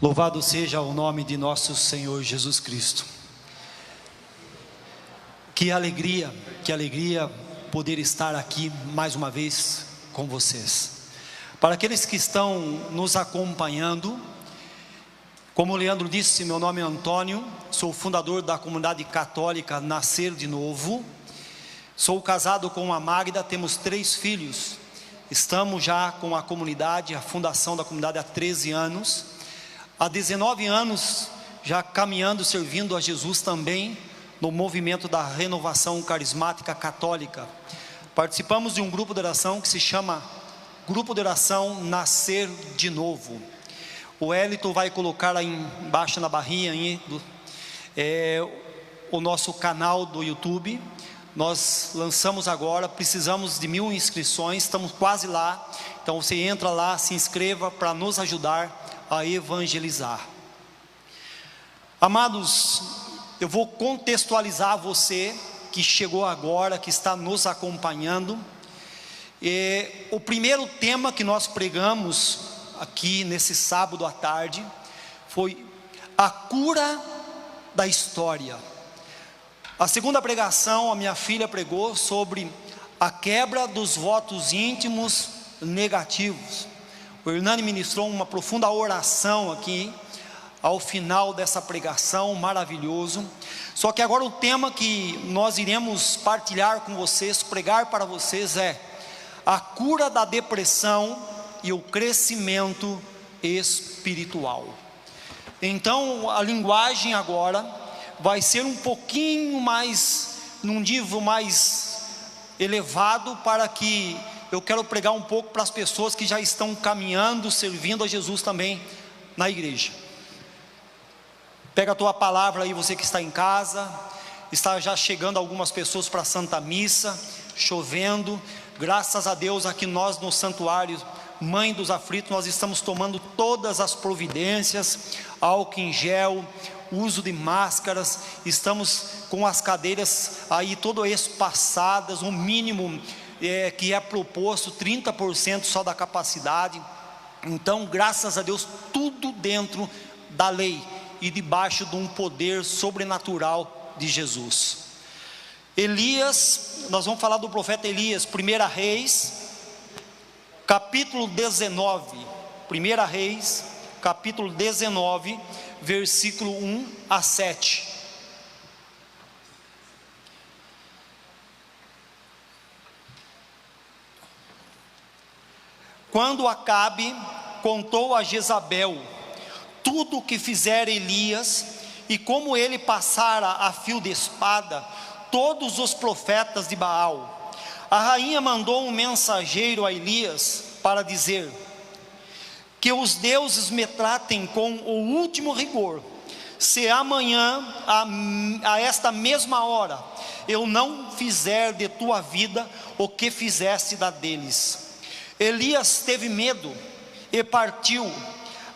Louvado seja o nome de nosso Senhor Jesus Cristo. Que alegria poder estar aqui mais uma vez com vocês. Para aqueles que estão nos acompanhando, como o Leandro disse, meu nome é Antônio, sou fundador da comunidade católica Nascer de Novo. Sou casado com a Magda, temos 3 filhos. Estamos já com a comunidade, a fundação da comunidade há 13 anos. Há 19 anos já caminhando, servindo a Jesus também no movimento da renovação carismática católica. Participamos de um grupo de oração que se chama Grupo de Oração Nascer de Novo. O Elito vai colocar aí embaixo na barrinha o nosso canal do YouTube. Nós lançamos agora, precisamos de 1000 inscrições, estamos quase lá. Então você entra lá, se inscreva para nos ajudar a evangelizar. Amados, eu vou contextualizar você que chegou agora, que está nos acompanhando. O primeiro tema que nós pregamos aqui nesse sábado à tarde foi a cura da história. A segunda pregação, a minha filha pregou sobre a quebra dos votos íntimos negativos. O Hernani ministrou uma profunda oração aqui ao final dessa pregação, maravilhoso. Só que agora o tema que nós iremos partilhar com vocês, pregar para vocês, é a cura da depressão e o crescimento espiritual. Então a linguagem agora vai ser um pouquinho mais, num nível mais elevado, para que eu quero pregar um pouco para as pessoas que já estão caminhando, servindo a Jesus também na igreja. Pega a tua palavra aí, você que está em casa. Está já chegando algumas pessoas para a Santa Missa, chovendo. Graças a Deus aqui nós no santuário Mãe dos Aflitos, nós estamos tomando todas as providências, álcool em gel, uso de máscaras, estamos com as cadeiras aí todas espaçadas, o mínimo que é proposto, 30% só da capacidade. Então graças a Deus, tudo dentro da lei e debaixo de um poder sobrenatural de Jesus. Elias, nós vamos falar do profeta Elias, 1 Reis, capítulo 19, 1 Reis, capítulo 19, versículo 1 a 7. Quando Acabe contou a Jezabel tudo o que fizera Elias, e como ele passara a fio de espada todos os profetas de Baal, a rainha mandou um mensageiro a Elias para dizer: que os deuses me tratem com o último rigor, se amanhã a esta mesma hora eu não fizer de tua vida o que fizeste da deles. Elias teve medo e partiu,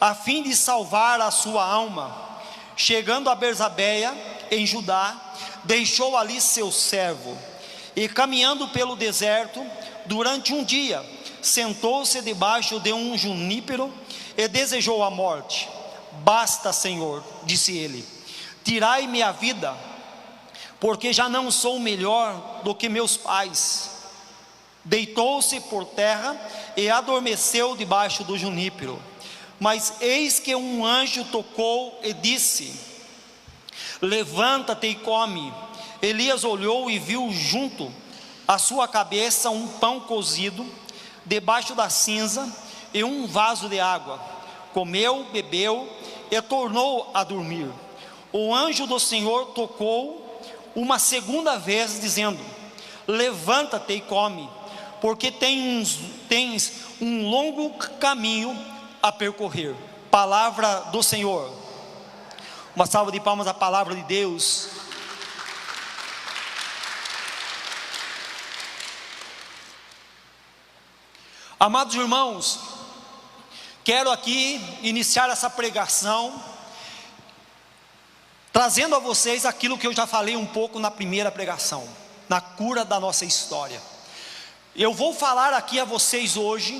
a fim de salvar a sua alma. Chegando a Berzabeia, em Judá, deixou ali seu servo, e caminhando pelo deserto, durante um dia, sentou-se debaixo de um junípero, e desejou a morte. Basta, Senhor, disse ele, tirai-me a vida, porque já não sou melhor do que meus pais. Deitou-se por terra e adormeceu debaixo do junípero. Mas eis que um anjo tocou e disse: levanta-te e come. Elias olhou e viu junto à sua cabeça um pão cozido, debaixo da cinza, e um vaso de água. Comeu, bebeu e tornou a dormir. O anjo do Senhor tocou uma segunda vez, dizendo: levanta-te e come, porque tens um longo caminho a percorrer. Palavra do Senhor. Uma salva de palmas à palavra de Deus. Amados irmãos, quero aqui iniciar essa pregação trazendo a vocês aquilo que eu já falei um pouco na primeira pregação, na cura da nossa história. Eu vou falar aqui a vocês hoje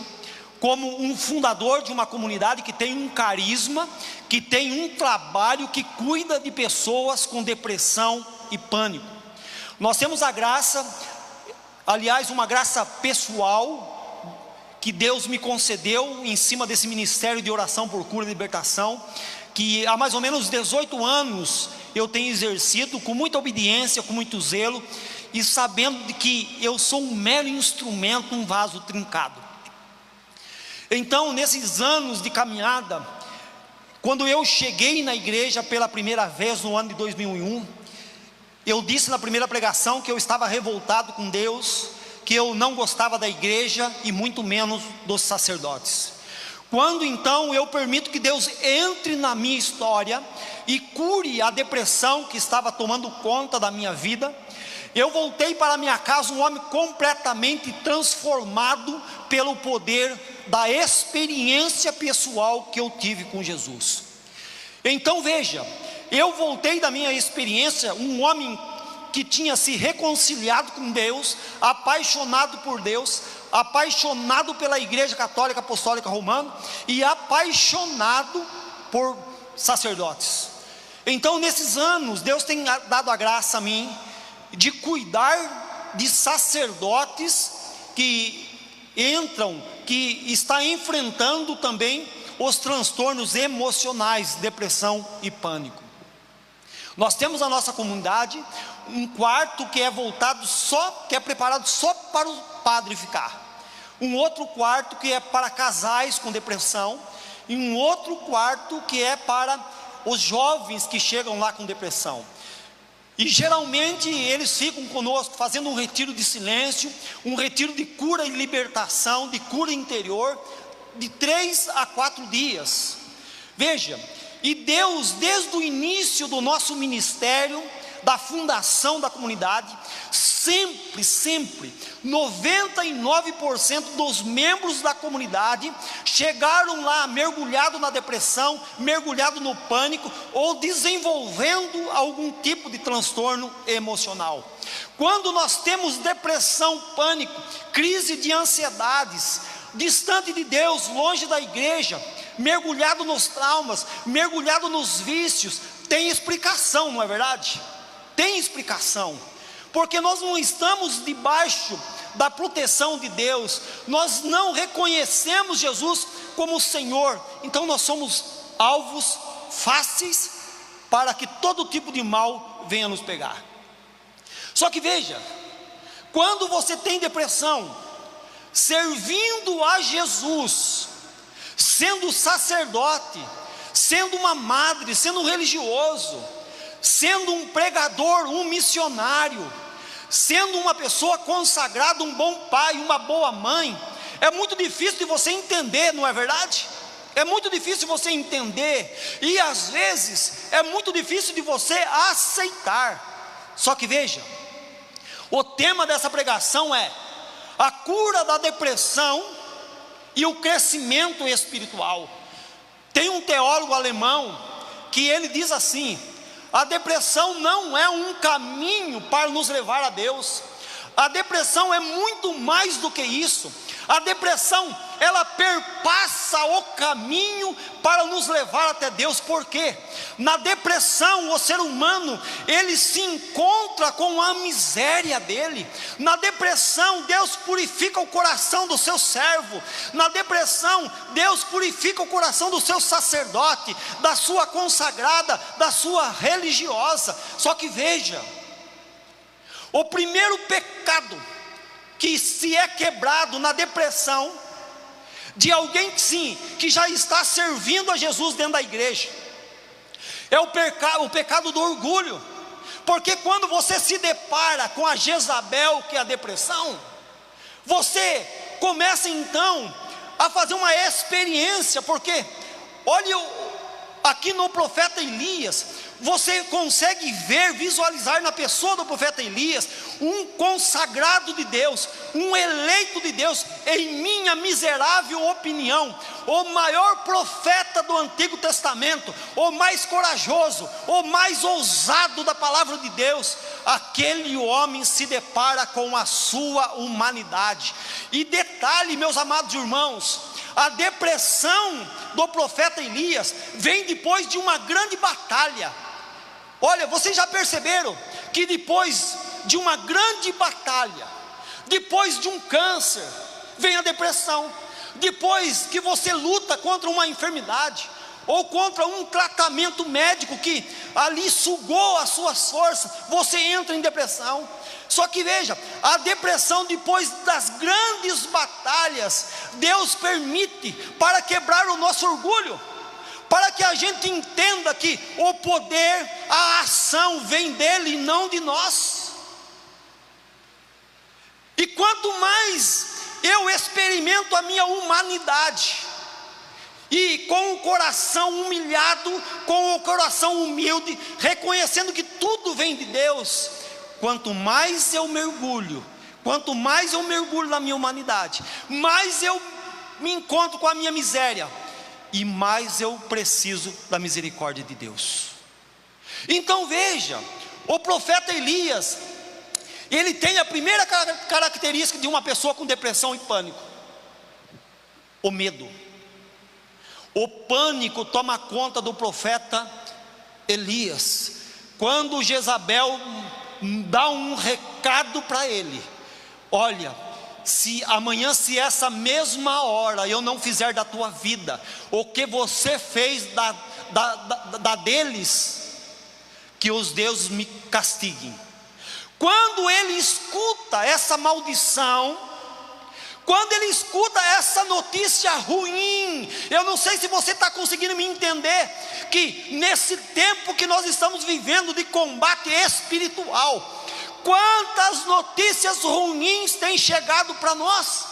como um fundador de uma comunidade que tem um carisma, que tem um trabalho que cuida de pessoas com depressão e pânico. Nós temos a graça, aliás, uma graça pessoal, que Deus me concedeu em cima desse ministério de oração por cura e libertação, que há mais ou menos 18 anos eu tenho exercido com muita obediência, com muito zelo, e sabendo de que eu sou um mero instrumento, um vaso trincado. Então, nesses anos de caminhada, quando eu cheguei na igreja pela primeira vez no ano de 2001, eu disse na primeira pregação que eu estava revoltado com Deus, que eu não gostava da igreja e muito menos dos sacerdotes. Quando então eu permito que Deus entre na minha história e cure a depressão que estava tomando conta da minha vida, eu voltei para minha casa um homem completamente transformado pelo poder da experiência pessoal que eu tive com Jesus. Então veja, eu voltei da minha experiência um homem que tinha se reconciliado com Deus, apaixonado por Deus, apaixonado pela Igreja Católica Apostólica Romana e apaixonado por sacerdotes. Então nesses anos Deus tem dado a graça a mim de cuidar de sacerdotes que está enfrentando também os transtornos emocionais, depressão e pânico. Nós temos na nossa comunidade um quarto que é preparado só para o padre ficar, um outro quarto que é para casais com depressão, e um outro quarto que é para os jovens que chegam lá com depressão. E geralmente eles ficam conosco fazendo um retiro de silêncio, um retiro de cura e libertação, de cura interior, de 3 a 4 dias. Veja, e Deus desde o início do nosso ministério, da fundação da comunidade, sempre, 99% dos membros da comunidade chegaram lá mergulhado na depressão, mergulhado no pânico, ou desenvolvendo algum tipo de transtorno emocional. Quando nós temos depressão, pânico, crise de ansiedades, distante de Deus, longe da igreja, mergulhado nos traumas, mergulhado nos vícios, tem explicação, não é verdade? Tem explicação, porque nós não estamos debaixo da proteção de Deus, nós não reconhecemos Jesus como Senhor, então nós somos alvos fáceis para que todo tipo de mal venha nos pegar. Só que veja, quando você tem depressão, servindo a Jesus, sendo sacerdote, sendo uma madre, sendo um religioso, sendo um pregador, um missionário, sendo uma pessoa consagrada, um bom pai, uma boa mãe, é muito difícil de você entender, não é verdade? É muito difícil você entender, e às vezes é muito difícil de você aceitar. Só que veja, o tema dessa pregação é a cura da depressão e o crescimento espiritual. Tem um teólogo alemão que ele diz assim: a depressão não é um caminho para nos levar a Deus. A depressão é muito mais do que isso. A depressão, ela perpassa o caminho para nos levar até Deus. Por quê? Na depressão, o ser humano, ele se encontra com a miséria dele. Na depressão, Deus purifica o coração do seu servo. Na depressão, Deus purifica o coração do seu sacerdote, da sua consagrada, da sua religiosa. Só que veja, o primeiro pecado que se é quebrado na depressão de alguém que já está servindo a Jesus dentro da igreja, é o pecado do orgulho. Porque quando você se depara com a Jezabel, que é a depressão, você começa então a fazer uma experiência. Porque olhe aqui no profeta Elias, você consegue visualizar na pessoa do profeta Elias, um consagrado de Deus, um eleito de Deus. Em minha miserável opinião, o maior profeta do Antigo Testamento, o mais corajoso, o mais ousado da palavra de Deus. Aquele homem se depara com a sua humanidade. E detalhe, meus amados irmãos, A depressão do profeta Elias vem depois de uma grande batalha. Olha, vocês já perceberam que depois de uma grande batalha, depois de um câncer, vem a depressão. Depois que você luta contra uma enfermidade, ou contra um tratamento médico que ali sugou as suas forças, você entra em depressão. Só que veja, a depressão depois das grandes batalhas, Deus permite para quebrar o nosso orgulho, para que a gente entenda que o poder, a ação vem dele e não de nós. E quanto mais eu experimento a minha humanidade, e com o coração humilhado, com o coração humilde, reconhecendo que tudo vem de Deus, quanto mais eu mergulho na minha humanidade, mais eu me encontro com a minha miséria, e mais eu preciso da misericórdia de Deus. Então veja, o profeta Elias, ele tem a primeira característica de uma pessoa com depressão e pânico: o medo. O pânico toma conta do profeta Elias. Quando Jezabel dá um recado para ele: olha, se amanhã, se essa mesma hora eu não fizer da tua vida o que você fez da deles, que os deuses me castiguem. Quando ele escuta essa maldição, quando ele escuta essa notícia ruim, eu não sei se você está conseguindo me entender, que nesse tempo que nós estamos vivendo de combate espiritual, quantas notícias ruins têm chegado para nós,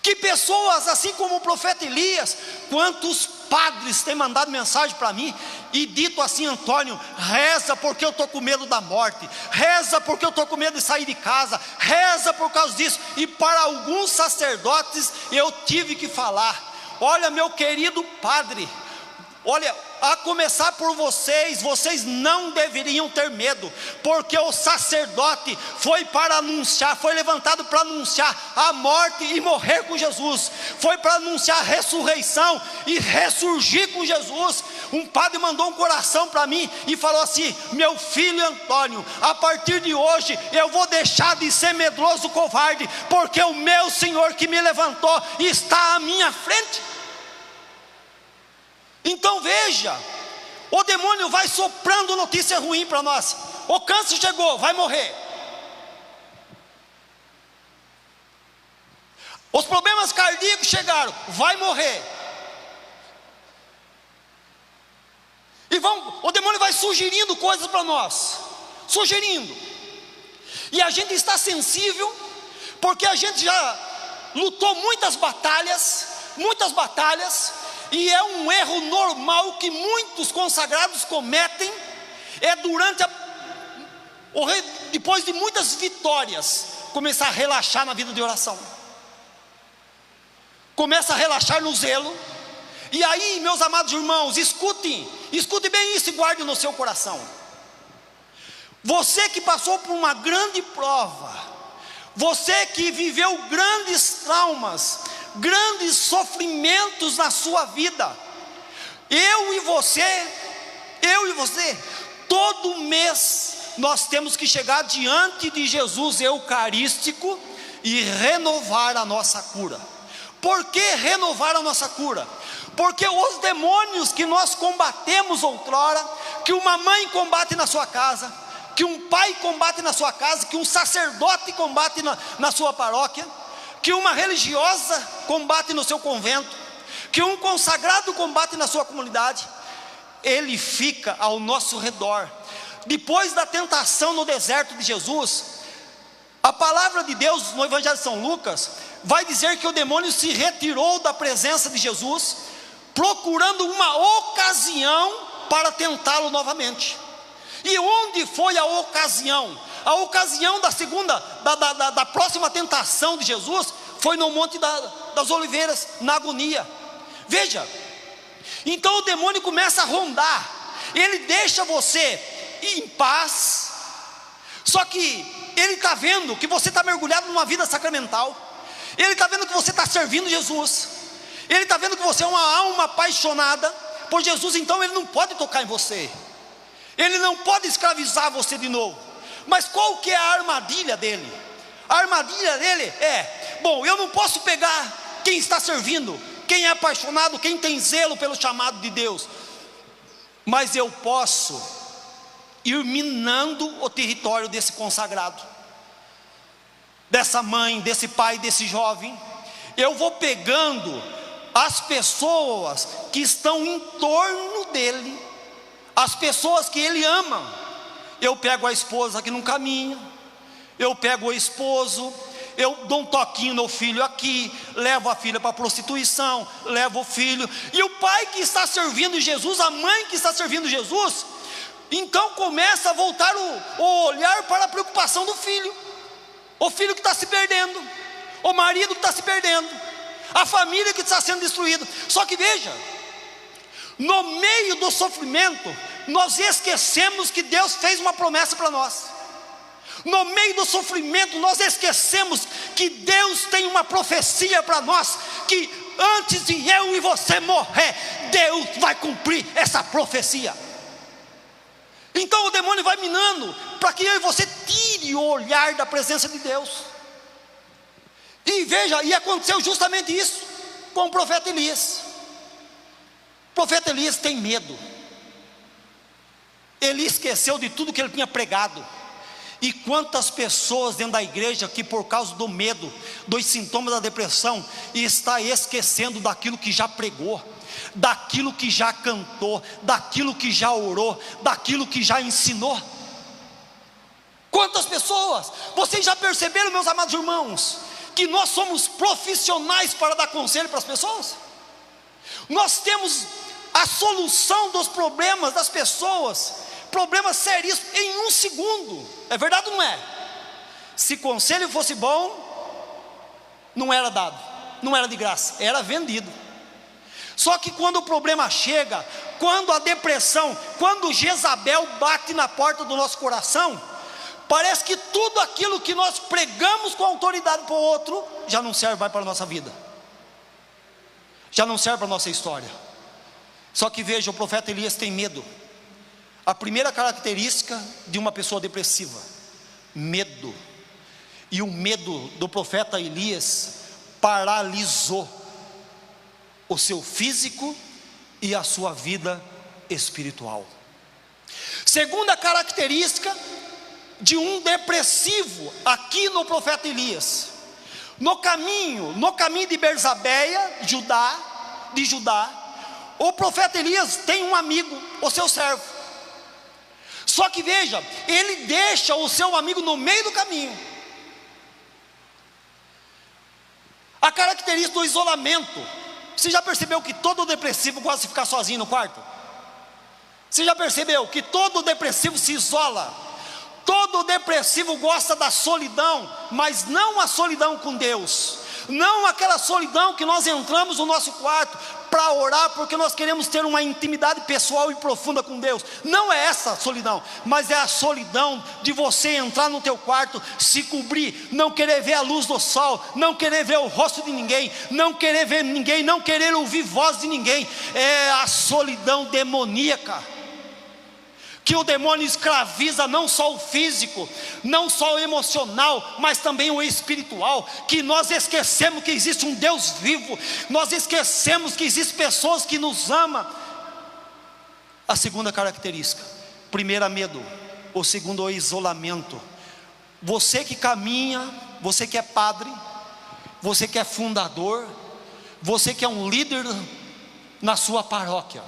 que pessoas assim como o profeta Elias, quantos padres têm mandado mensagem para mim, e dito assim: Antônio, reza porque eu estou com medo da morte, reza porque eu estou com medo de sair de casa, reza por causa disso. E para alguns sacerdotes eu tive que falar: olha, meu querido padre, olha, a começar por vocês, vocês não deveriam ter medo, porque o sacerdote foi para anunciar, foi levantado para anunciar a morte e morrer com Jesus, foi para anunciar a ressurreição e ressurgir com Jesus. Um padre mandou um coração para mim e falou assim: meu filho Antônio, a partir de hoje eu vou deixar de ser medroso, covarde, porque o meu Senhor que me levantou está à minha frente. Então veja, o demônio vai soprando notícia ruim para nós. O câncer chegou, vai morrer. Os problemas cardíacos chegaram, vai morrer. E o demônio vai sugerindo coisas para nós, sugerindo. E a gente está sensível, porque a gente já lutou muitas batalhas, e é um erro normal que muitos consagrados cometem, é depois de muitas vitórias, começar a relaxar na vida de oração, começa a relaxar no zelo. E aí, meus amados irmãos, escute bem isso e guarde no seu coração. Você que passou por uma grande prova, você que viveu grandes traumas, grandes sofrimentos na sua vida, eu e você, todo mês nós temos que chegar diante de Jesus eucarístico e renovar a nossa cura. Por que renovar a nossa cura? Porque os demônios que nós combatemos outrora, que uma mãe combate na sua casa, que um pai combate na sua casa, que um sacerdote combate na sua paróquia, que uma religiosa combate no seu convento, que um consagrado combate na sua comunidade, ele fica ao nosso redor. Depois da tentação no deserto de Jesus, a palavra de Deus no Evangelho de São Lucas vai dizer que o demônio se retirou da presença de Jesus, procurando uma ocasião para tentá-lo novamente. E onde foi a ocasião? A ocasião da próxima tentação de Jesus foi no Monte das Oliveiras, na agonia. Veja, então o demônio começa a rondar, ele deixa você em paz, só que ele está vendo que você está mergulhado numa vida sacramental, Ele está vendo que você está servindo Jesus, ele está vendo que você é uma alma apaixonada por Jesus, então ele não pode tocar em você, ele não pode escravizar você de novo. Mas qual que é a armadilha dele? A armadilha dele é: bom, eu não posso pegar quem está servindo, quem é apaixonado, quem tem zelo pelo chamado de Deus, mas eu posso ir minando o território desse consagrado, dessa mãe, desse pai, desse jovem. Eu vou pegando as pessoas que estão em torno dele, as pessoas que ele ama. Eu pego a esposa que não caminha, eu pego o esposo, eu dou um toquinho no filho aqui, levo a filha para a prostituição, levo o filho, e o pai que está servindo Jesus, a mãe que está servindo Jesus, então começa a voltar o olhar para a preocupação do filho, o filho que está se perdendo, o marido que está se perdendo, a família que está sendo destruída. Só que veja, no meio do sofrimento, nós esquecemos que Deus fez uma promessa para nós. No meio do sofrimento, nós esquecemos que Deus tem uma profecia para nós, que antes de eu e você morrer, Deus vai cumprir essa profecia. Então o demônio vai minando, para que eu e você tire o olhar da presença de Deus. E veja, e aconteceu justamente isso com o profeta Elias. O profeta Elias tem medo, ele esqueceu de tudo que ele tinha pregado. E quantas pessoas dentro da igreja que por causa do medo, dos sintomas da depressão, está esquecendo daquilo que já pregou, daquilo que já cantou, daquilo que já orou, daquilo que já ensinou. Quantas pessoas? Vocês já perceberam, meus amados irmãos, que nós somos profissionais para dar conselho para as pessoas? Nós temos a solução dos problemas das pessoas, problemas sérios, em um segundo. É verdade ou não é? Se conselho fosse bom, não era dado, não era de graça, era vendido. Só que quando o problema chega, quando a depressão, quando Jezabel bate na porta do nosso coração, parece que tudo aquilo que nós pregamos com autoridade para o outro, já não serve mais para a nossa vida, já não serve para a nossa história. Só que veja, o profeta Elias tem medo. A primeira característica de uma pessoa depressiva: medo. E o medo do profeta Elias paralisou o seu físico e a sua vida espiritual. Segunda característica de um depressivo aqui no profeta Elias: no caminho de Berzabeia, de Judá, o profeta Elias tem um amigo, o seu servo. Só que veja, ele deixa o seu amigo no meio do caminho. A característica do isolamento. Você já percebeu que todo depressivo gosta de ficar sozinho no quarto? Você já percebeu que todo depressivo se isola? Todo depressivo gosta da solidão, mas não a solidão com Deus, não aquela solidão que nós entramos no nosso quarto para orar, porque nós queremos ter uma intimidade pessoal e profunda com Deus. Não é essa solidão, mas é a solidão de você entrar no teu quarto, se cobrir, não querer ver a luz do sol, não querer ver o rosto de ninguém, não querer ver ninguém, não querer ouvir voz de ninguém. É a solidão demoníaca, que o demônio escraviza não só o físico, não só o emocional, mas também o espiritual. Que nós esquecemos que existe um Deus vivo, nós esquecemos que existem pessoas que nos amam. A segunda característica: primeira, medo. O segundo, o isolamento. Você que caminha, você que é padre, você que é fundador, você que é um líder na sua paróquia,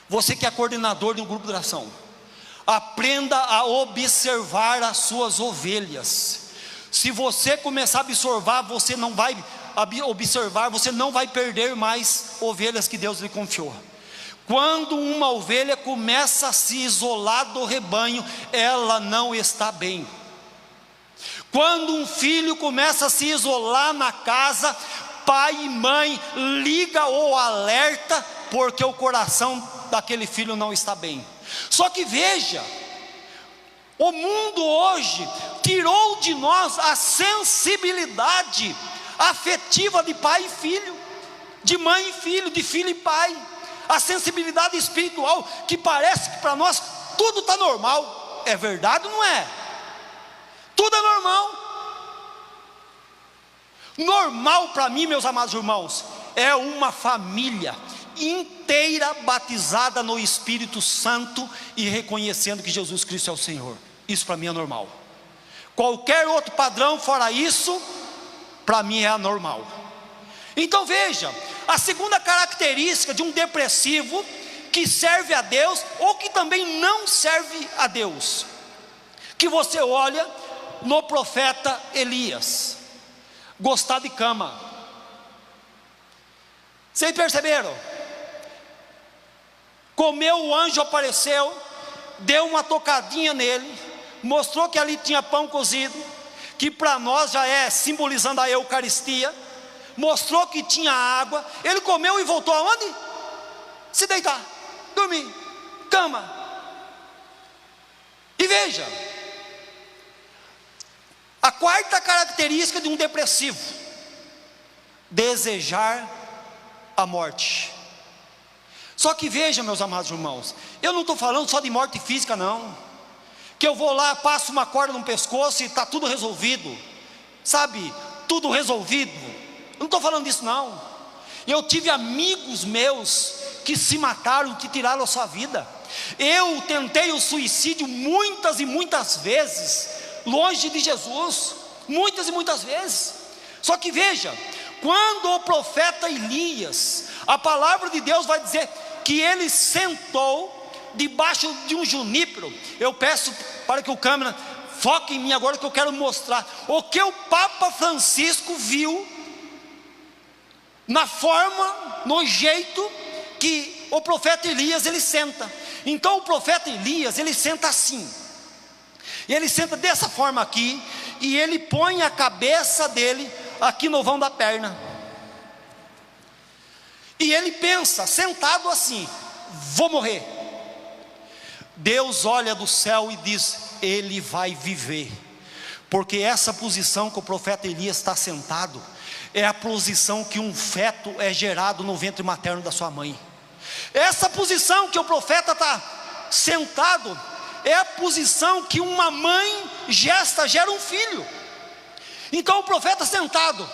você que é coordenador de um grupo de oração, aprenda a observar as suas ovelhas. Se você começar a observar, você não vai perder mais ovelhas que Deus lhe confiou. Quando uma ovelha começa a se isolar do rebanho, ela não está bem. Quando um filho começa a se isolar na casa, pai e mãe liga ou alerta, porque o coração daquele filho não está bem. Só que veja, o mundo hoje tirou de nós a sensibilidade, afetiva de pai e filho, de mãe e filho, de filho e pai, a sensibilidade espiritual, que parece que para nós tudo está normal. É verdade ou não é? Tudo é normal. Normal para mim, meus amados irmãos, é uma família inteira batizada no Espírito Santo e reconhecendo que Jesus Cristo é o Senhor. Isso para mim é normal. Qualquer outro padrão fora isso, para mim é anormal. Então veja, a segunda característica de um depressivo que serve a Deus, ou que também não serve a Deus, que você olha no profeta Elias: gostar de cama. Vocês perceberam? Comeu, o anjo apareceu, deu uma tocadinha nele, mostrou que ali tinha pão cozido, que para nós já é simbolizando a Eucaristia, mostrou que tinha água. Ele comeu e voltou aonde? Se deitar, dormir, cama. E veja, a quarta característica de um depressivo: desejar a morte. Só que veja, meus amados irmãos, eu não estou falando só de morte física não, que eu vou lá, passo uma corda no pescoço e está tudo resolvido, sabe, tudo resolvido. Eu não estou falando disso não. Eu tive amigos meus que se mataram, que tiraram a sua vida. Eu tentei o suicídio muitas e muitas vezes, longe de Jesus, muitas e muitas vezes. Só que veja, quando o profeta Elias, a palavra de Deus vai dizer que ele sentou debaixo de um junípero. Eu peço para que o câmera foque em mim agora, que eu quero mostrar o que o Papa Francisco viu na forma, no jeito que o profeta Elias ele senta. Então o profeta Elias ele senta assim, e ele senta dessa forma aqui, e ele põe a cabeça dele aqui no vão da perna, e ele pensa, sentado assim: vou morrer. Deus olha do céu e diz: ele vai viver, porque essa posição que o profeta Elias está sentado é a posição que um feto é gerado no ventre materno da sua mãe. Essa posição que o profeta está sentado é a posição que uma mãe gera um filho. Então o profeta sentado,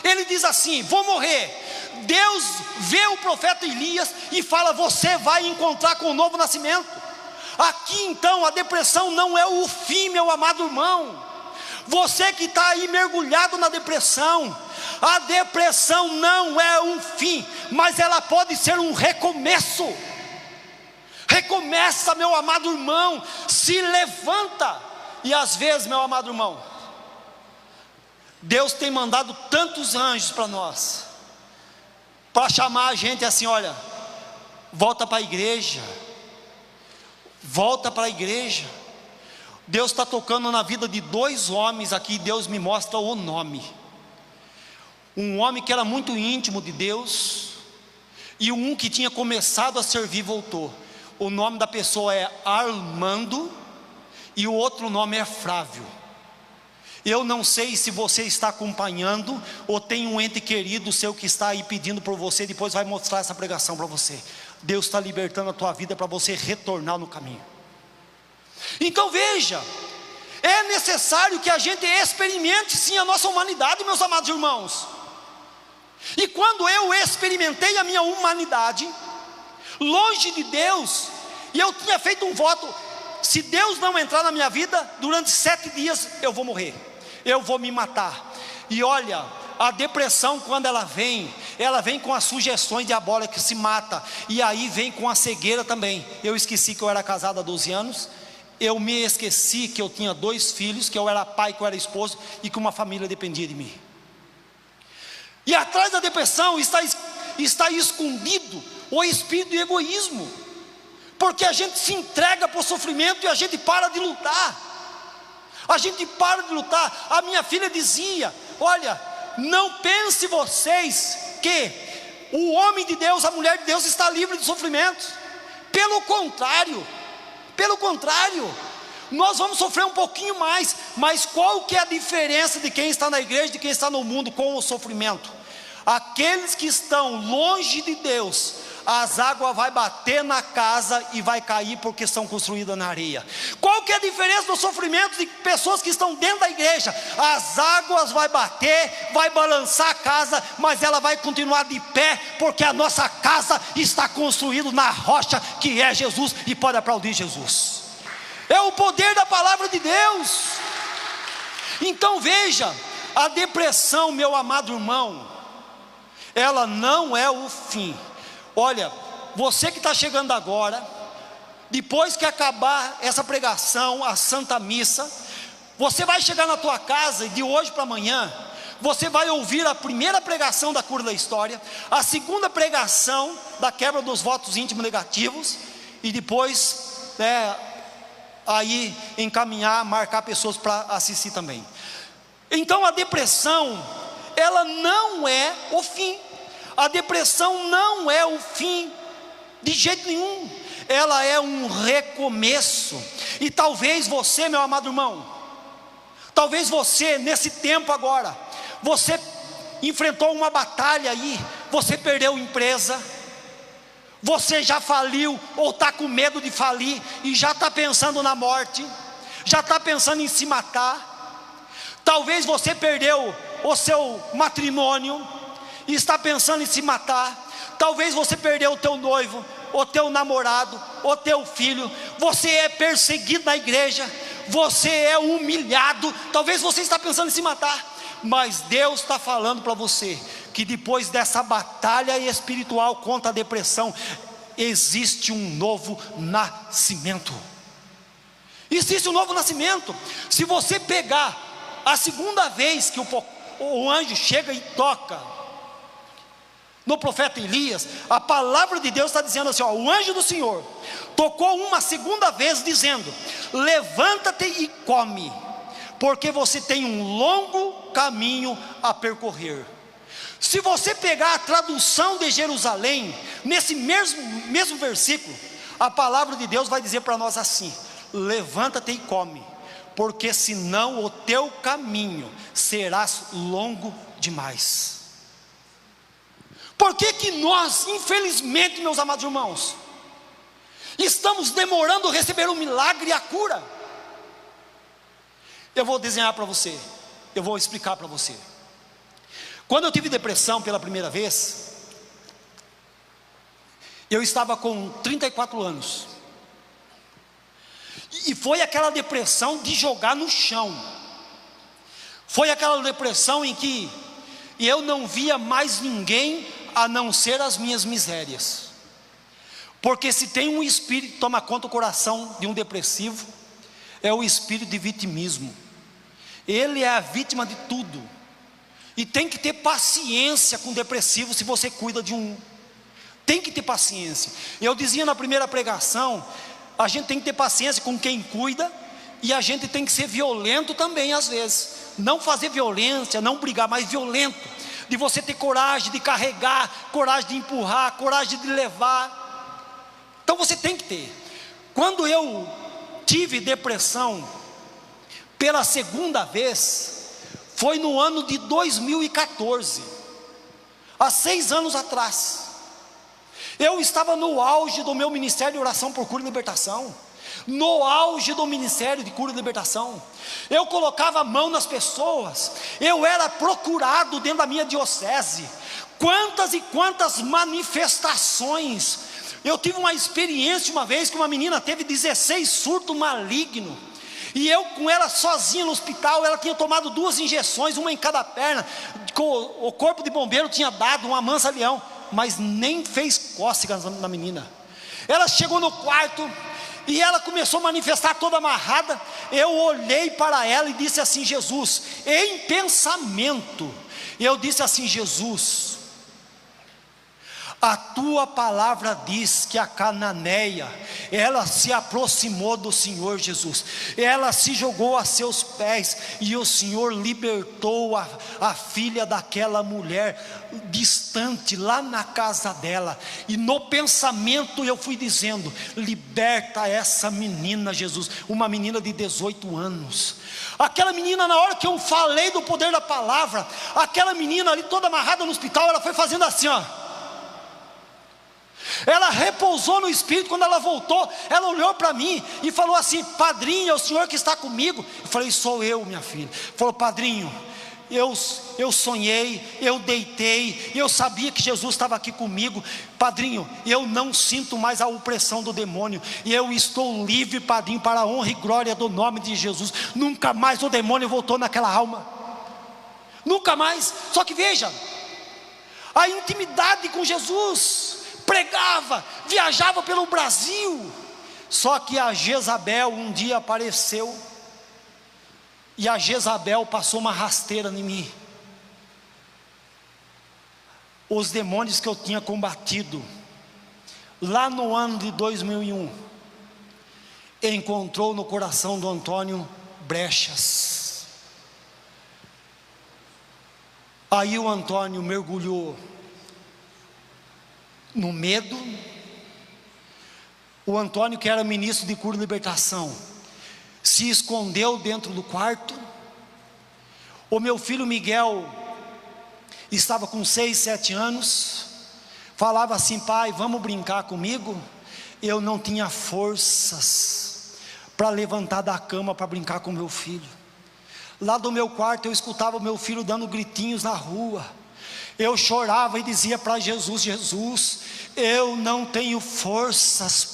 ele diz assim: vou morrer. Deus vê o profeta Elias e fala: você vai encontrar com um novo nascimento. Aqui então a depressão não é o fim, meu amado irmão. Você que está aí mergulhado na depressão, a depressão não é um fim, mas ela pode ser um recomeço. Recomeça, meu amado irmão, se levanta. E às vezes, meu amado irmão, Deus tem mandado tantos anjos para nós, para chamar a gente assim: olha, volta para a igreja, volta para a igreja. Deus está tocando na vida de dois homens aqui, Deus me mostra o nome. Um homem que era muito íntimo de Deus, e um que tinha começado a servir voltou. O nome da pessoa é Armando, e o outro nome é Flávio. Eu não sei se você está acompanhando, ou tem um ente querido seu que está aí pedindo por você, depois vai mostrar essa pregação para você. Deus está libertando a tua vida para você retornar no caminho. Então veja, é necessário que a gente experimente sim a nossa humanidade, meus amados irmãos. E quando eu experimentei a minha humanidade, longe de Deus, e eu tinha feito um voto: se Deus não entrar na minha vida, durante 7 dias eu vou morrer, eu vou me matar. E olha, a depressão, quando ela vem com as sugestões diabólicas, que se mata, e aí vem com a cegueira também. Eu esqueci que eu era casado há 12 anos, eu me esqueci que eu tinha 2 filhos, que eu era pai, que eu era esposo, e que uma família dependia de mim. E atrás da depressão está escondido o espírito de egoísmo, porque a gente se entrega para o sofrimento e a gente para de lutar. A gente para de lutar. A minha filha dizia: olha, não pense vocês que o homem de Deus, a mulher de Deus está livre de sofrimento. Pelo contrário, nós vamos sofrer um pouquinho mais, mas qual que é a diferença de quem está na igreja e de quem está no mundo com o sofrimento? Aqueles que estão longe de Deus, as águas vai bater na casa e vai cair porque são construídas na areia. Qual que é a diferença do sofrimento de pessoas que estão dentro da igreja? As águas vai bater, vai balançar a casa, mas ela vai continuar de pé, porque a nossa casa está construída na rocha que é Jesus, e pode aplaudir Jesus. É o poder da palavra de Deus. Então veja, a depressão, meu amado irmão, ela não é o fim. Olha, você que está chegando agora, depois que acabar essa pregação, a Santa Missa, você vai chegar na tua casa e de hoje para amanhã, você vai ouvir a primeira pregação da cura da história, a segunda pregação da quebra dos votos íntimos negativos, e depois, aí encaminhar, marcar pessoas para assistir também. Então a depressão, ela não é o fim. A depressão não é o fim, de jeito nenhum. Ela é um recomeço. E talvez você, meu amado irmão, talvez você nesse tempo agora, você enfrentou uma batalha aí, você perdeu empresa, você já faliu ou está com medo de falir e já está pensando na morte, já está pensando em se matar. Talvez você perdeu o seu matrimônio e está pensando em se matar. Talvez você perdeu o teu noivo, o teu namorado, o teu filho. Você é perseguido na igreja, você é humilhado. Talvez você está pensando em se matar, mas Deus está falando para você que depois dessa batalha espiritual contra a depressão, existe um novo nascimento. Existe um novo nascimento. Se você pegar a segunda vez que o anjo chega e toca no profeta Elias, a palavra de Deus está dizendo assim, o anjo do Senhor tocou uma segunda vez dizendo: levanta-te e come, porque você tem um longo caminho a percorrer. Se você pegar a tradução de Jerusalém, nesse mesmo versículo, a palavra de Deus vai dizer para nós assim: levanta-te e come, porque senão o teu caminho será longo demais. Por que nós, infelizmente, meus amados irmãos, estamos demorando a receber o milagre e a cura? Eu vou desenhar para você, eu vou explicar para você. Quando eu tive depressão pela primeira vez, eu estava com 34 anos, e foi aquela depressão de jogar no chão. Foi aquela depressão em que eu não via mais ninguém a não ser as minhas misérias. Porque se tem um espírito que toma conta do coração de um depressivo, é o espírito de vitimismo. Ele é a vítima de tudo. E tem que ter paciência com o depressivo se você cuida de um. Tem que ter paciência. Eu dizia na primeira pregação, a gente tem que ter paciência com quem cuida, e a gente tem que ser violento também às vezes. Não fazer violência, não brigar, mas violento. De você ter coragem de carregar, coragem de empurrar, coragem de levar. Então você tem que ter. Quando eu tive depressão pela segunda vez, foi no ano de 2014, há 6 anos atrás. Eu estava no auge do meu ministério de oração por cura e libertação, no auge do ministério de cura e libertação. Eu colocava a mão nas pessoas, eu era procurado dentro da minha diocese. Quantas e quantas manifestações. Eu tive uma experiência uma vez que uma menina teve 16 surtos malignos, e eu com ela sozinha no hospital. Ela tinha tomado 2 injeções, uma em cada perna. O corpo de bombeiro tinha dado uma mansa-leão, mas nem fez cócegas na menina. Ela chegou no quarto e ela começou a manifestar toda amarrada. Eu olhei para ela e disse assim: Jesus, em pensamento, eu disse assim: Jesus, A tua palavra diz que a cananeia, ela se aproximou do Senhor Jesus, ela se jogou a seus pés, e o Senhor libertou a filha daquela mulher, distante, lá na casa dela. E no pensamento eu fui dizendo: liberta essa menina, Jesus. Uma menina de 18 anos. Aquela menina, na hora que eu falei do poder da palavra, aquela menina ali toda amarrada no hospital, ela foi fazendo assim, ó. Ela repousou no Espírito. Quando ela voltou, ela olhou para mim e falou assim: padrinho, é o senhor que está comigo? Eu falei: sou eu, minha filha. Falou: padrinho, eu sonhei, eu deitei, eu sabia que Jesus estava aqui comigo. Padrinho, eu não sinto mais a opressão do demônio, e eu estou livre, padrinho, para a honra e glória do nome de Jesus. Nunca mais o demônio voltou naquela alma, nunca mais. Só que veja, a intimidade com Jesus, pregava, viajava pelo Brasil. Só que a Jezabel um dia apareceu, e a Jezabel passou uma rasteira em mim. Os demônios que eu tinha combatido lá no ano de 2001, encontrou no coração do Antônio brechas. Aí o Antônio mergulhou no medo. O Antônio, que era ministro de cura e libertação, se escondeu dentro do quarto. O meu filho Miguel estava com 6, 7 anos, falava assim: pai, vamos brincar comigo? Eu não tinha forças para levantar da cama para brincar com meu filho. Lá do meu quarto eu escutava o meu filho dando gritinhos na rua. Eu chorava e dizia para Jesus: Jesus, eu não tenho forças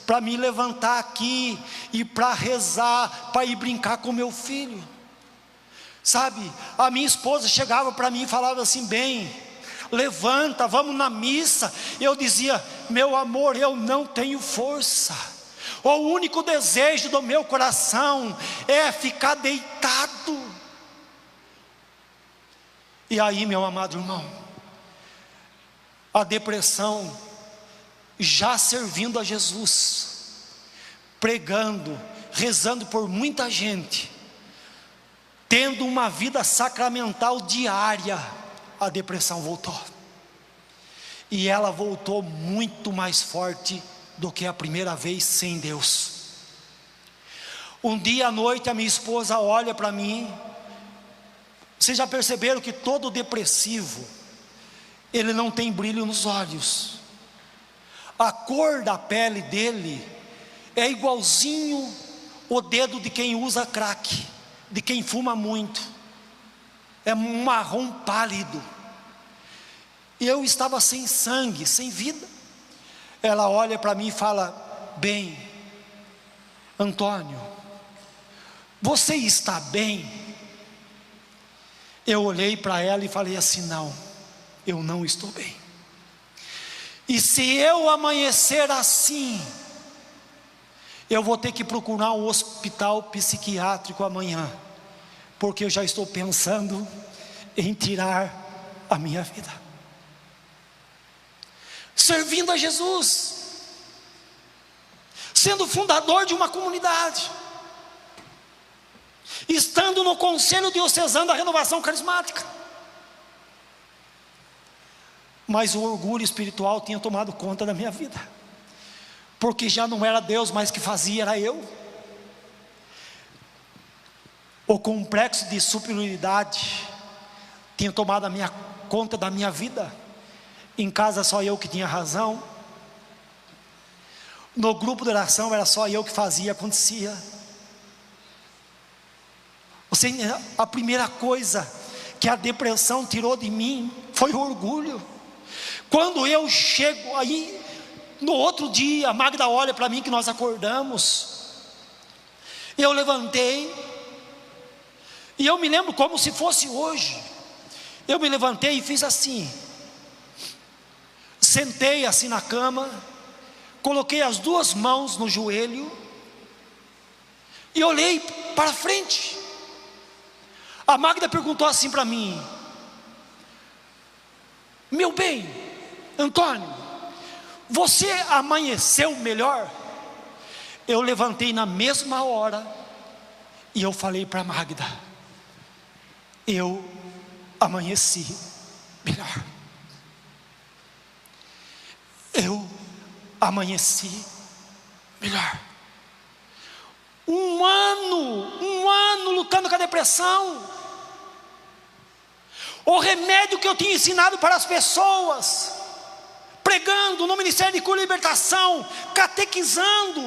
para me levantar aqui e para rezar, para ir brincar com meu filho. Sabe, a minha esposa chegava para mim e falava assim: bem, levanta, vamos na missa. Eu dizia: meu amor, eu não tenho força. O único desejo do meu coração é ficar deitado. E aí, meu amado irmão, a depressão, já servindo a Jesus, pregando, rezando por muita gente, tendo uma vida sacramental diária, a depressão voltou. E ela voltou muito mais forte do que a primeira vez sem Deus. Um dia à noite a minha esposa olha para mim. Vocês já perceberam que todo depressivo, ele não tem brilho nos olhos. A cor da pele dele é igualzinho o dedo de quem usa crack, de quem fuma muito. É um marrom pálido. E eu estava sem sangue, sem vida. Ela olha para mim e fala: bem, Antônio, você está bem? Eu olhei para ela e falei assim: não, eu não estou bem. E se eu amanhecer assim, eu vou ter que procurar um hospital psiquiátrico amanhã, porque eu já estou pensando em tirar a minha vida. Servindo a Jesus, sendo fundador de uma comunidade, estando no conselho diocesano da renovação carismática. Mas o orgulho espiritual tinha tomado conta da minha vida, porque já não era Deus mais que fazia, era eu. O complexo de superioridade tinha tomado conta da minha vida. Em casa só eu que tinha razão. No grupo de oração era só eu que fazia, acontecia. A primeira coisa que a depressão tirou de mim foi o orgulho. Quando eu chego aí, no outro dia, a Magda olha para mim que nós acordamos. Eu levantei, e eu me lembro como se fosse hoje. Eu me levantei e fiz assim. Sentei assim na cama, coloquei as 2 mãos no joelho e olhei para frente. A Magda perguntou assim para mim: meu bem, Antônio, Você amanheceu melhor? Eu levantei na mesma hora e eu falei para Magda: eu amanheci melhor. Eu amanheci melhor. Um ano lutando com a depressão. O remédio que eu tinha ensinado para as pessoas, pregando no Ministério de Cura e Libertação, catequizando,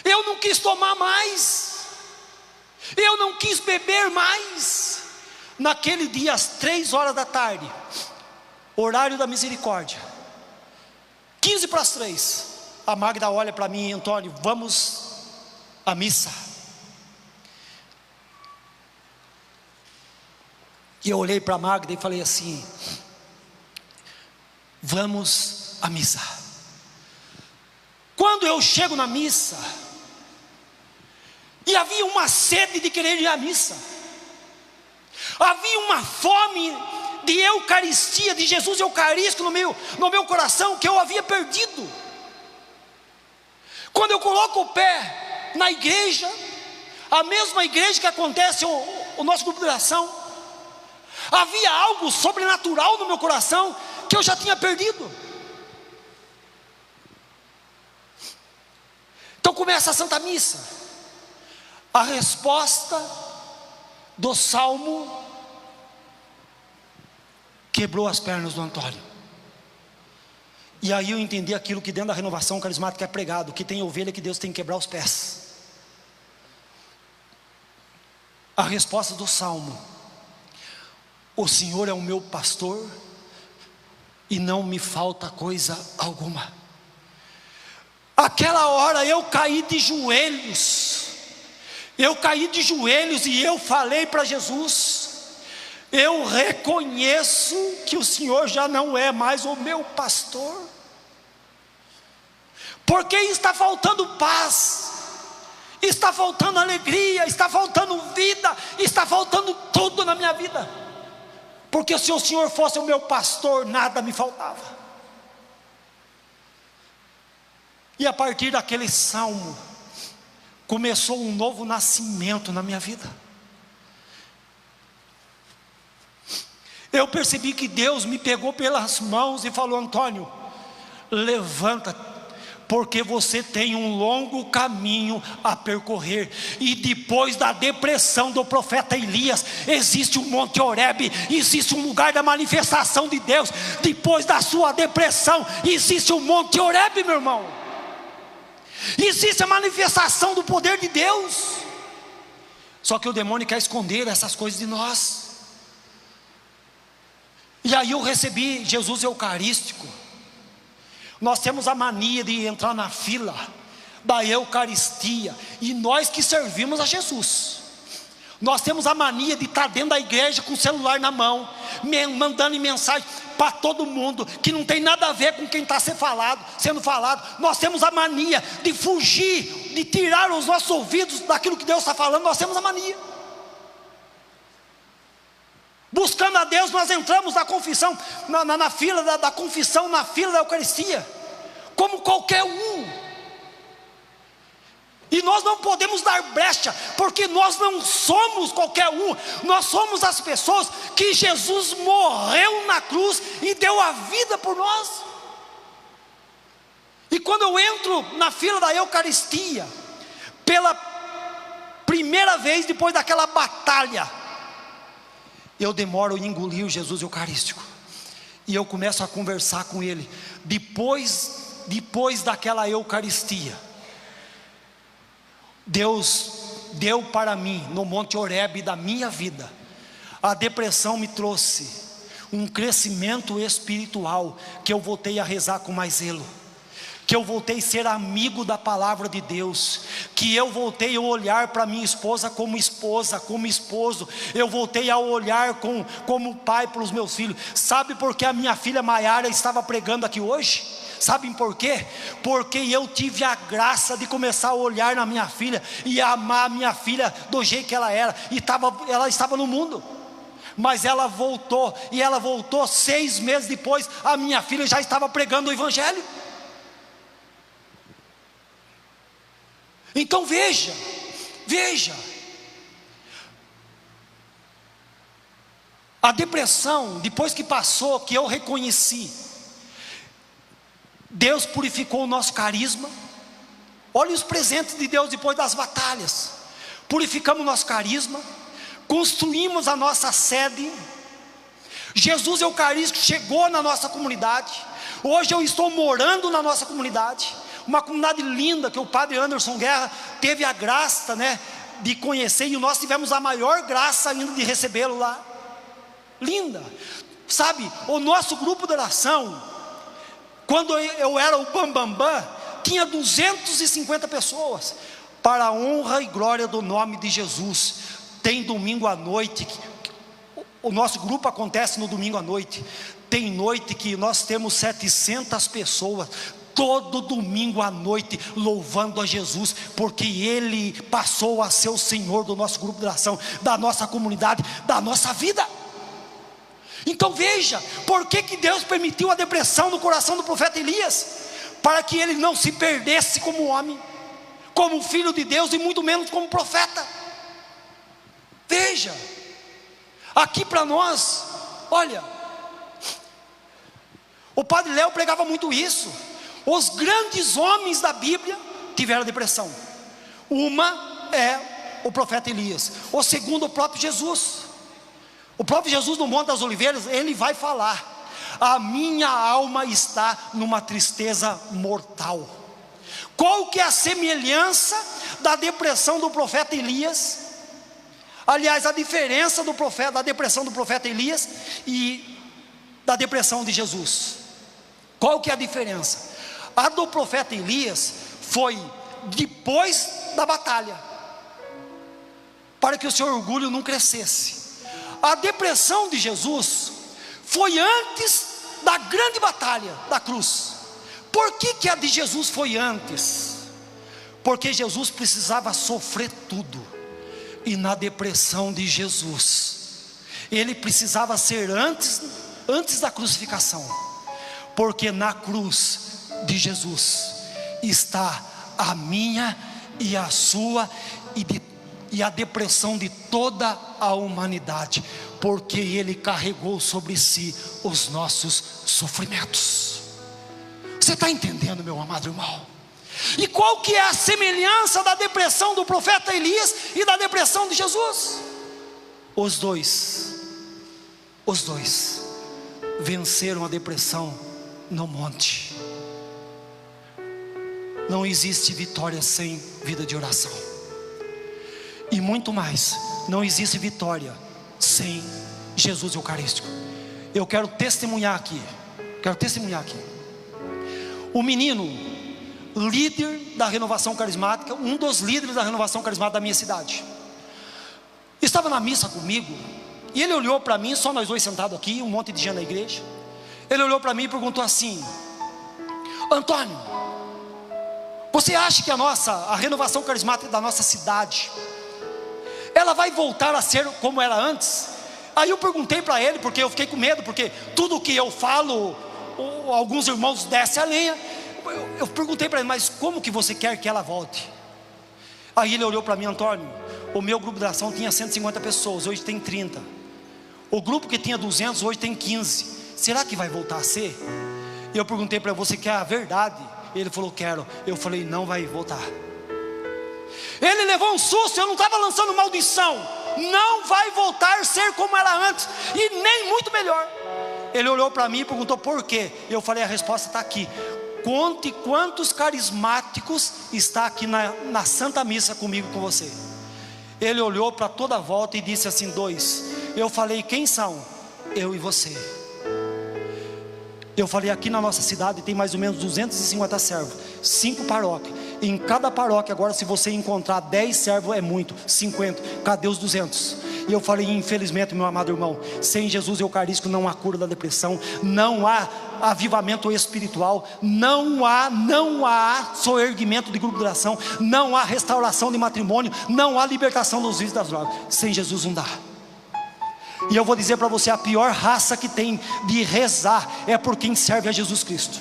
eu não quis tomar mais, eu não quis beber mais. Naquele dia, às 3 horas da tarde, horário da misericórdia, 15 para as 3, a Magda olha para mim: Antônio, vamos à missa. E eu olhei para a Magda e falei assim: vamos à missa. Quando eu chego na missa, e havia uma sede de querer ir à missa, havia uma fome de Eucaristia, de Jesus Eucarístico no meu coração, que eu havia perdido. Quando eu coloco o pé na igreja, a mesma igreja que acontece o nosso grupo de oração, havia algo sobrenatural no meu coração que eu já tinha perdido. Então começa a Santa Missa. A resposta do salmo quebrou as pernas do Antônio. E aí eu entendi aquilo que dentro da renovação carismática é pregado: que tem ovelha que Deus tem que quebrar os pés. A resposta do salmo: o Senhor é o meu pastor e não me falta coisa alguma. Aquela hora eu caí de joelhos. E eu falei para Jesus: eu reconheço que o Senhor já não é mais o meu pastor, porque está faltando paz, está faltando alegria, está faltando vida, está faltando tudo na minha vida. Porque se o Senhor fosse o meu pastor, nada me faltava. E a partir daquele salmo, começou um novo nascimento na minha vida. Eu percebi que Deus me pegou pelas mãos e falou: Antônio, levanta, porque você tem um longo caminho a percorrer. E depois da depressão do profeta Elias, existe um Monte Horebe, existe um lugar da manifestação de Deus. Depois da sua depressão, existe um Monte Horebe, meu irmão. Existe a manifestação do poder de Deus. Só que o demônio quer esconder essas coisas de nós. E aí eu recebi Jesus Eucarístico. Nós temos a mania de entrar na fila da Eucaristia, e nós que servimos a Jesus, nós temos a mania de estar dentro da igreja com o celular na mão, mandando mensagem para todo mundo, que não tem nada a ver com quem está sendo falado. Nós temos a mania de fugir, de tirar os nossos ouvidos daquilo que Deus está falando. Nós temos a mania. Buscando a Deus, nós entramos na confissão, na fila da confissão, na fila da Eucaristia, como qualquer um. E nós não podemos dar brecha, porque nós não somos qualquer um. Nós somos as pessoas que Jesus morreu na cruz e deu a vida por nós. E quando eu entro na fila da Eucaristia, pela primeira vez depois daquela batalha, eu demoro em engolir o Jesus Eucarístico, e eu começo a conversar com Ele. Depois daquela Eucaristia, Deus deu para mim, no Monte Horebe da minha vida, a depressão me trouxe um crescimento espiritual, que eu voltei a rezar com mais zelo, que eu voltei a ser amigo da palavra de Deus, que eu voltei a olhar para minha esposa, como esposo, eu voltei a olhar como pai para os meus filhos. Sabe por que a minha filha Maiara estava pregando aqui hoje? Sabem por quê? Porque eu tive a graça de começar a olhar na minha filha e amar a minha filha do jeito que ela era, e ela estava no mundo. Mas ela voltou, e ela voltou 6 meses depois, a minha filha já estava pregando o evangelho. Então veja, a depressão, depois que passou, que eu reconheci, Deus purificou o nosso carisma. Olha os presentes de Deus depois das batalhas. Purificamos o nosso carisma, construímos a nossa sede. Jesus Eucarístico chegou na nossa comunidade. Hoje eu estou morando na nossa comunidade, uma comunidade linda que o padre Anderson Guerra teve a graça, de conhecer, e nós tivemos a maior graça ainda de recebê-lo lá. Linda, sabe, o nosso grupo de oração, quando eu era o Bambambam, tinha 250 pessoas, para a honra e glória do nome de Jesus. Tem domingo à noite, o nosso grupo acontece no domingo à noite, tem noite que nós temos 700 pessoas, todo domingo à noite, louvando a Jesus, porque Ele passou a ser o Senhor do nosso grupo de oração, da nossa comunidade, da nossa vida. Então veja, por que Deus permitiu a depressão no coração do profeta Elias? Para que ele não se perdesse como homem, como filho de Deus, e muito menos como profeta. Veja, aqui para nós, olha, o padre Léo pregava muito isso. Os grandes homens da Bíblia tiveram depressão. Uma é o profeta Elias, o segundo o próprio Jesus. O próprio Jesus no Monte das Oliveiras, ele vai falar: a minha alma está numa tristeza mortal. Qual que é a semelhança da depressão do profeta Elias? Aliás, a diferença da depressão do profeta Elias e da depressão de Jesus. Qual que é a diferença? A do profeta Elias foi depois da batalha, para que o seu orgulho não crescesse. A depressão de Jesus foi antes da grande batalha da cruz. Por que a de Jesus foi antes? Porque Jesus precisava sofrer tudo. E na depressão de Jesus, ele precisava ser antes da crucificação. Porque na cruz de Jesus está a minha e a sua e a depressão de toda a humanidade, porque Ele carregou sobre si os nossos sofrimentos. Você está entendendo, meu amado irmão? E qual que é a semelhança da depressão do profeta Elias e da depressão de Jesus? Os dois venceram a depressão no monte. Não existe vitória sem vida de oração. E muito mais, não existe vitória sem Jesus Eucarístico. Eu quero testemunhar aqui. O menino, líder da renovação carismática, um dos líderes da renovação carismática da minha cidade, estava na missa comigo, e ele olhou para mim, só nós dois sentados aqui, um monte de gente na igreja. Ele olhou para mim e perguntou assim: Antônio, você acha que a renovação carismática da nossa cidade, ela vai voltar a ser como era antes? Aí eu perguntei para ele, porque eu fiquei com medo, porque tudo que eu falo, alguns irmãos descem a lenha. Eu perguntei para ele: mas como que você quer que ela volte? Aí ele olhou para mim: Antônio, o meu grupo de oração tinha 150 pessoas, hoje tem 30. O grupo que tinha 200, hoje tem 15. Será que vai voltar a ser? E eu perguntei para ele: você quer a verdade? Ele falou: quero. Eu falei: não vai voltar. Ele levou um susto, eu não estava lançando maldição. Não vai voltar a ser como era antes, e nem muito melhor. Ele olhou para mim e perguntou: por quê? Eu falei: a resposta está aqui. Conte quantos carismáticos está aqui na Santa Missa comigo, com você. Ele olhou para toda a volta e disse assim: 2. Eu falei: quem são? Eu e você. Eu falei: aqui na nossa cidade tem mais ou menos 250 servos, 5 paróquias. Em cada paróquia agora, se você encontrar 10 servos é muito, 50, cadê os 200? E eu falei: infelizmente, meu amado irmão, sem Jesus Eucarístico não há cura da depressão, não há avivamento espiritual, não há soerguimento de grupo de oração, não há restauração de matrimônio, não há libertação dos vícios das drogas. Sem Jesus não dá. E eu vou dizer para você, a pior raça que tem de rezar é por quem serve a Jesus Cristo.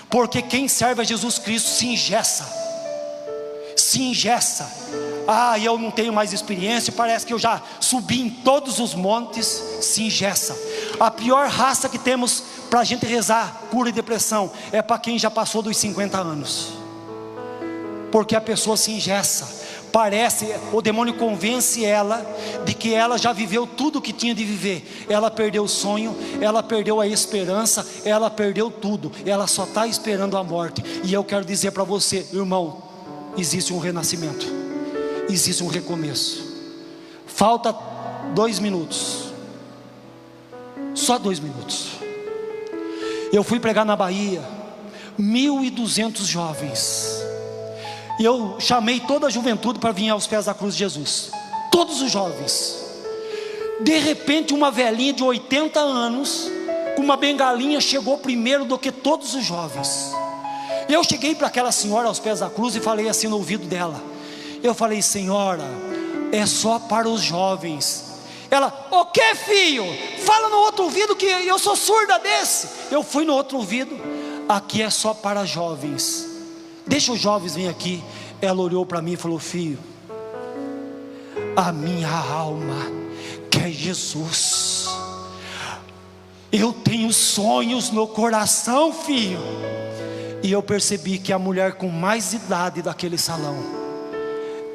Porque quem serve a Jesus Cristo se engessa. Se engessa. Eu não tenho mais experiência, parece que eu já subi em todos os montes. Se engessa. A pior raça que temos para a gente rezar cura e depressão é para quem já passou dos 50 anos. Porque a pessoa se engessa. Parece, o demônio convence ela de que ela já viveu tudo o que tinha de viver. Ela perdeu o sonho, ela perdeu a esperança, ela perdeu tudo. Ela só está esperando a morte. E eu quero dizer para você, irmão, existe um renascimento, existe um recomeço. Falta 2 minutos, só 2 minutos. Eu fui pregar na Bahia, 1.200 jovens. E eu chamei toda a juventude para vir aos pés da cruz de Jesus. Todos os jovens. De repente uma velhinha de 80 anos, com uma bengalinha, chegou primeiro do que todos os jovens. Eu cheguei para aquela senhora aos pés da cruz e falei assim no ouvido dela. Eu falei: senhora, é só para os jovens. Ela: o que, filho? Fala no outro ouvido que eu sou surda desse. Eu fui no outro ouvido. Aqui é só para jovens. Deixa os jovens virem aqui. Ela olhou para mim e falou: filho, a minha alma quer Jesus. Eu tenho sonhos no coração, filho. E eu percebi que a mulher com mais idade daquele salão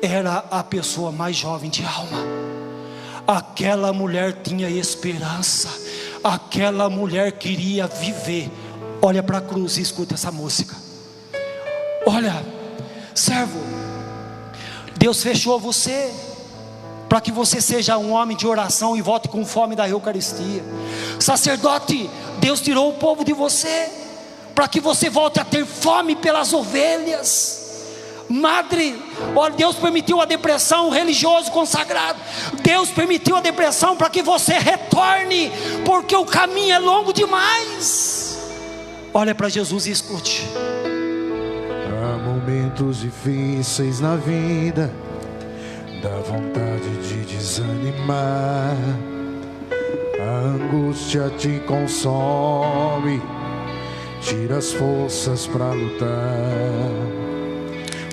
era a pessoa mais jovem de alma. Aquela mulher tinha esperança. Aquela mulher queria viver. Olha para a cruz e escuta essa música. Olha, servo, Deus fechou você para que você seja um homem de oração e volte com fome da Eucaristia. Sacerdote, Deus tirou o povo de você para que você volte a ter fome pelas ovelhas. Madre, olha, Deus permitiu a depressão, religioso consagrado, Deus permitiu a depressão para que você retorne, porque o caminho é longo demais. Olha para Jesus e escute. Há momentos difíceis na vida, dá vontade de desanimar. A angústia te consome, tira as forças para lutar.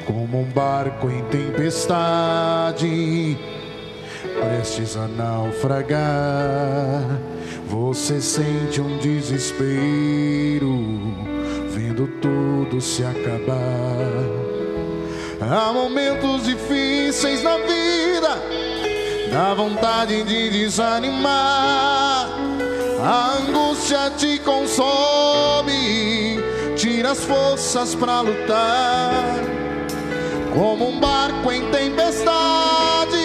Como um barco em tempestade, prestes a naufragar, você sente um desespero, vendo tudo se acabar. Há momentos difíceis na vida, dá vontade de desanimar. A angústia te consome, tira as forças para lutar. Como um barco em tempestade,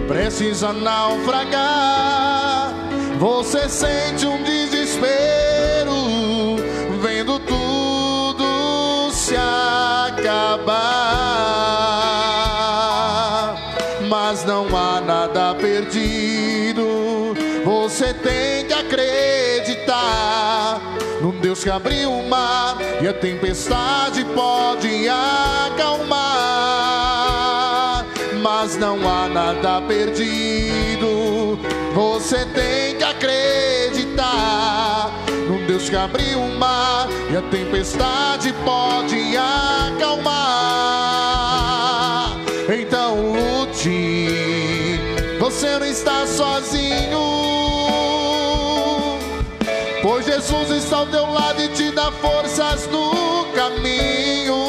prestes a naufragar, você sente um desespero, vendo tudo se acabar. Mas não há nada perdido, você tem que acreditar num Deus que abriu o mar e a tempestade pode acalmar. Mas não há nada perdido, você tem que acreditar num Deus que abriu o mar e a tempestade pode acalmar. Então lute, você não está sozinho, pois Jesus está ao teu lado e te dá forças no caminho.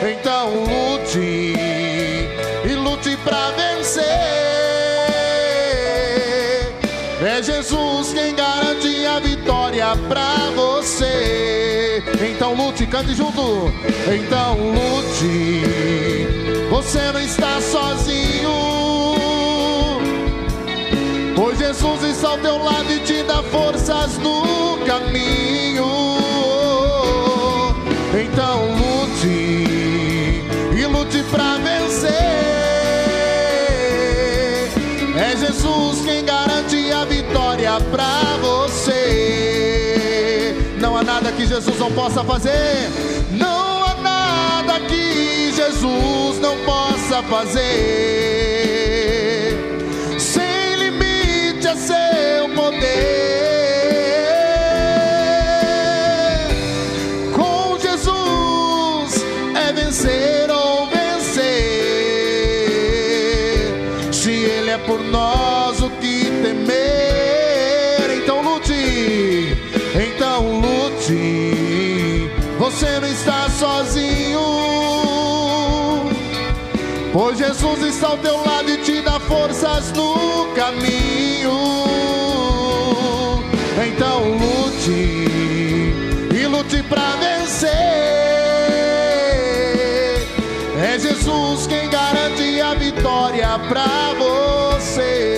Então lute, e lute pra vencer. É Jesus quem garante a vitória pra você. Então lute, cante junto. Então lute, você não está sozinho, pois Jesus está ao teu lado e te dá forças no caminho. Então lute, e lute pra vencer. É Jesus quem garante a vitória pra você. Não há nada que Jesus não possa fazer. Não há nada que Jesus não possa fazer. lute, então lute. Você não está sozinho, pois Jesus está ao teu lado e te dá forças no caminho. Então lute e lute pra vencer. É Jesus quem garante a vitória pra você.